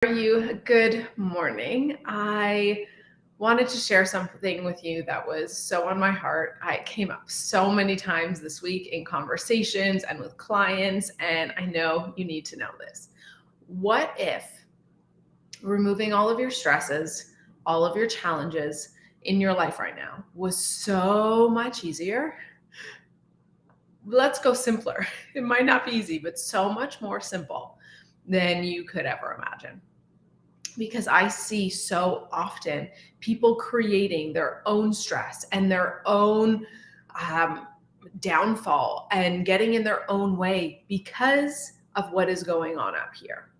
Are you? Good morning. I wanted to share something with you that was so on my heart. It came up so many times this week in conversations and with clients, and I know you need to know this. What if removing all of your stresses, all of your challenges in your life right now was so much easier? Let's go simpler. It might not be easy, but so much more simple than you could ever imagine, because I see so often people creating their own stress and their own um, downfall and getting in their own way because of what is going on up here.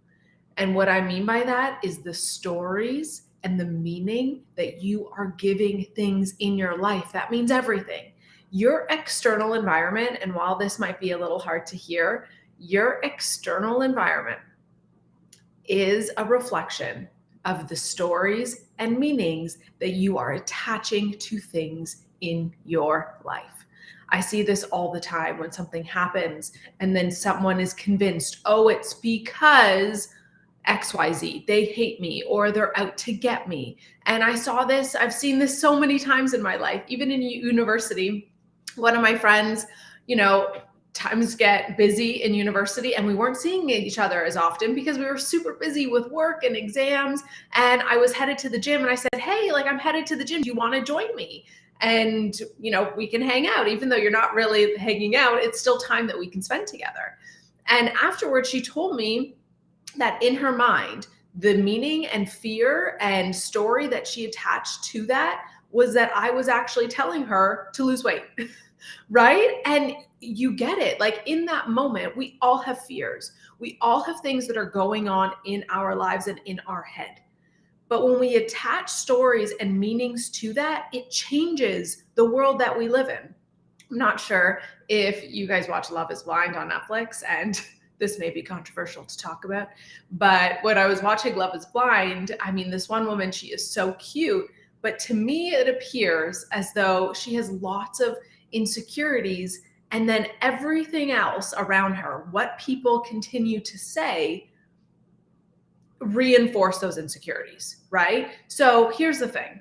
And what I mean by that is the stories and the meaning that you are giving things in your life. That means everything. Your external environment, and while this might be a little hard to hear, your external environment is a reflection of the stories and meanings that you are attaching to things in your life. I see this all the time when something happens and then someone is convinced, oh, it's because XYZ, they hate me or they're out to get me. And I've seen this so many times in my life, even in university. One of my friends, you know, times get busy in university and we weren't seeing each other as often because we were super busy with work and exams. And I was headed to the gym and I said, hey, like I'm headed to the gym. Do you want to join me? And, we can hang out. Even though you're not really hanging out, it's still time that we can spend together. And afterwards, she told me that in her mind, the meaning and fear and story that she attached to that was that I was actually telling her to lose weight. Right? And you get it. Like in that moment, we all have fears. We all have things that are going on in our lives and in our head. But when we attach stories and meanings to that, it changes the world that we live in. I'm not sure if you guys watch Love is Blind on Netflix, and this may be controversial to talk about, but when I was watching Love is Blind, I mean, this one woman, she is so cute, but to me, it appears as though she has lots of insecurities, and then everything else around her, what people continue to say, reinforce those insecurities, right? So here's the thing.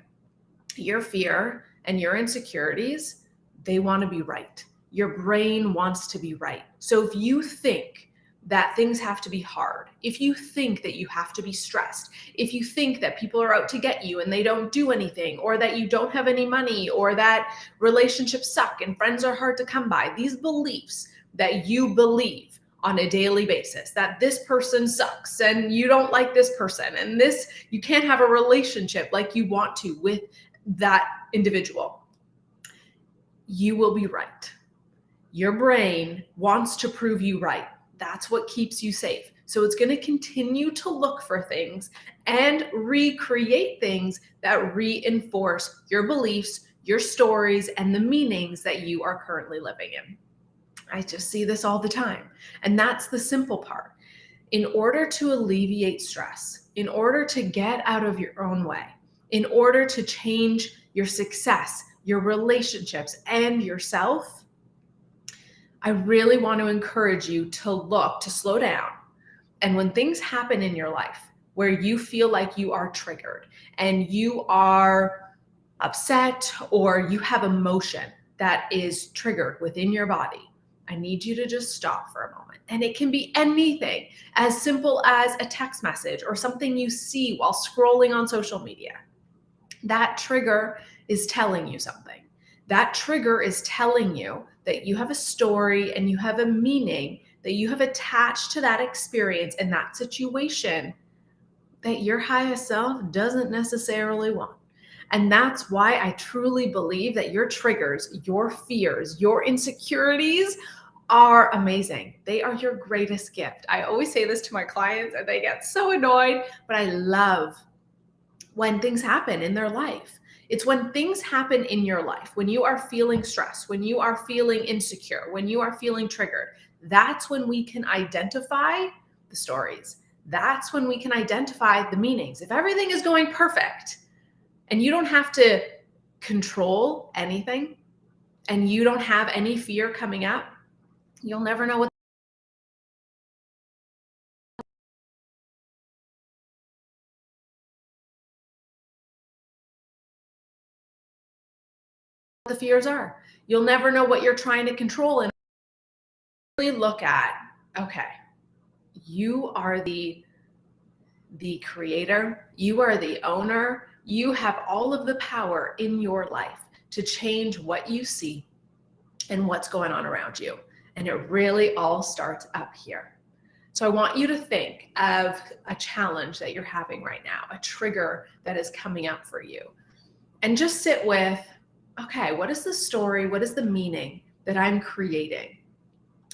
Your fear and your insecurities, they want to be right. Your brain wants to be right. So if you think that things have to be hard, if you think that you have to be stressed, if you think that people are out to get you and they don't do anything, or that you don't have any money, or that relationships suck and friends are hard to come by, these beliefs that you believe on a daily basis, that this person sucks and you don't like this person and this, you can't have a relationship like you want to with that individual, you will be right. Your brain wants to prove you right. That's what keeps you safe. So it's going to continue to look for things and recreate things that reinforce your beliefs, your stories, and the meanings that you are currently living in. I just see this all the time. And that's the simple part. In order to alleviate stress, in order to get out of your own way, in order to change your success, your relationships, and yourself, I really want to encourage you to slow down. And when things happen in your life where you feel like you are triggered and you are upset or you have emotion that is triggered within your body, I need you to just stop for a moment. And it can be anything as simple as a text message or something you see while scrolling on social media. That trigger is telling you something. That trigger is telling you that you have a story and you have a meaning that you have attached to that experience and that situation that your highest self doesn't necessarily want. And that's why I truly believe that your triggers, your fears, your insecurities are amazing. They are your greatest gift. I always say this to my clients and they get so annoyed, but I love when things happen in their life. It's when things happen in your life, when you are feeling stressed, when you are feeling insecure, when you are feeling triggered, that's when we can identify the stories. That's when we can identify the meanings. If everything is going perfect and you don't have to control anything and you don't have any fear coming up, you'll never know what the fears are. You'll never know what you're trying to control and really look at, okay, you are the creator, you are the owner, you have all of the power in your life to change what you see and what's going on around you. And it really all starts up here. So I want you to think of a challenge that you're having right now, a trigger that is coming up for you. And just sit with, okay, what is the story? What is the meaning that I'm creating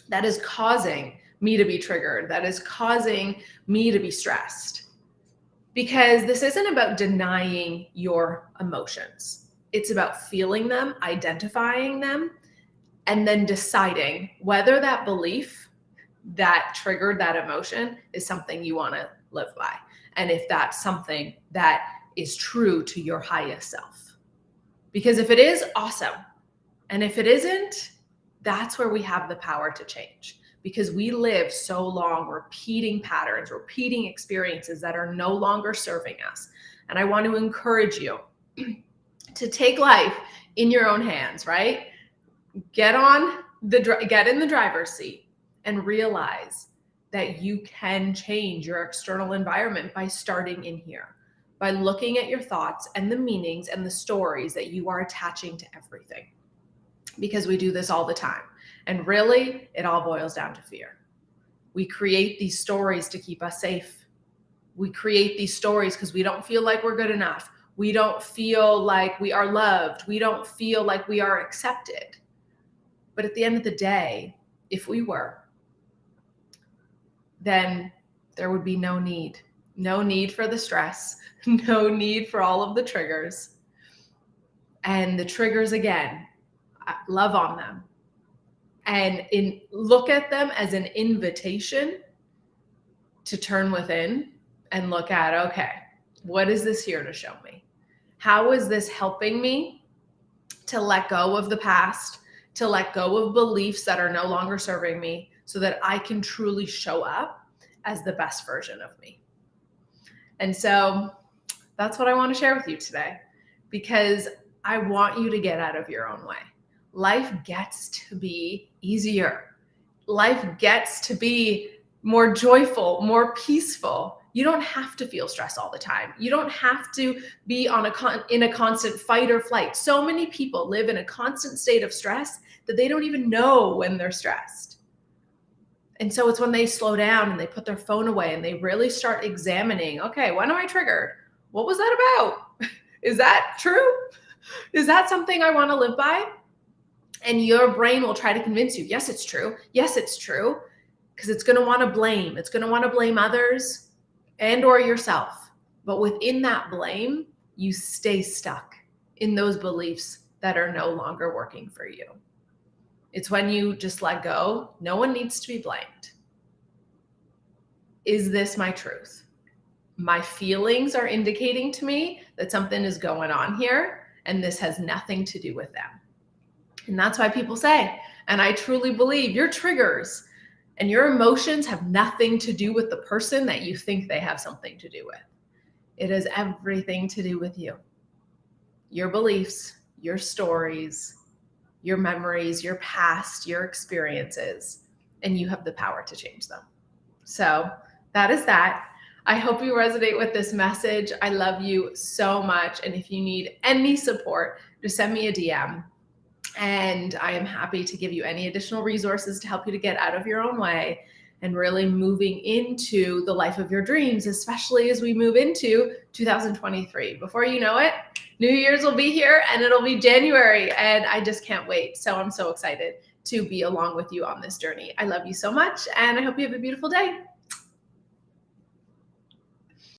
that is causing me to be triggered, that is causing me to be stressed? Because this isn't about denying your emotions. It's about feeling them, identifying them, and then deciding whether that belief that triggered that emotion is something you want to live by. And if that's something that is true to your highest self. Because if it is, awesome. And if it isn't, that's where we have the power to change. Because we live so long repeating patterns, repeating experiences that are no longer serving us. And I want to encourage you to take life in your own hands, right? Get in the driver's seat and realize that you can change your external environment by starting in here, by looking at your thoughts and the meanings and the stories that you are attaching to everything. Because we do this all the time. And really, it all boils down to fear. We create these stories to keep us safe. We create these stories because we don't feel like we're good enough. We don't feel like we are loved. We don't feel like we are accepted. But at the end of the day, if we were, then there would be no need for the stress, no need for all of the triggers. And the triggers, again, love on them. And look at them as an invitation to turn within and look at, okay, what is this here to show me? How is this helping me to let go of the past, to let go of beliefs that are no longer serving me so that I can truly show up as the best version of me? And so that's what I want to share with you today, because I want you to get out of your own way. Life gets to be easier. Life gets to be more joyful, more peaceful. You don't have to feel stress all the time. You don't have to be in a constant fight or flight. So many people live in a constant state of stress that they don't even know when they're stressed. And so it's when they slow down and they put their phone away and they really start examining, okay, when am I triggered? What was that about? Is that true? Is that something I want to live by? And your brain will try to convince you, yes, it's true. Yes, it's true. Because it's going to want to blame. It's going to want to blame others and or yourself. But within that blame, you stay stuck in those beliefs that are no longer working for you. It's when you just let go. No one needs to be blamed. Is this my truth? My feelings are indicating to me that something is going on here, and this has nothing to do with them. And that's why people say, and I truly believe, your triggers and your emotions have nothing to do with the person that you think they have something to do with. It has everything to do with you. Your beliefs, your stories, your memories, your past, your experiences, and you have the power to change them. So that is that. I hope you resonate with this message. I love you so much. And if you need any support, just send me a DM. And I am happy to give you any additional resources to help you to get out of your own way and really moving into the life of your dreams, especially as we move into 2023. Before you know it, New Year's will be here and it'll be January, and I just can't wait. So I'm so excited to be along with you on this journey. I love you so much, and I hope you have a beautiful day.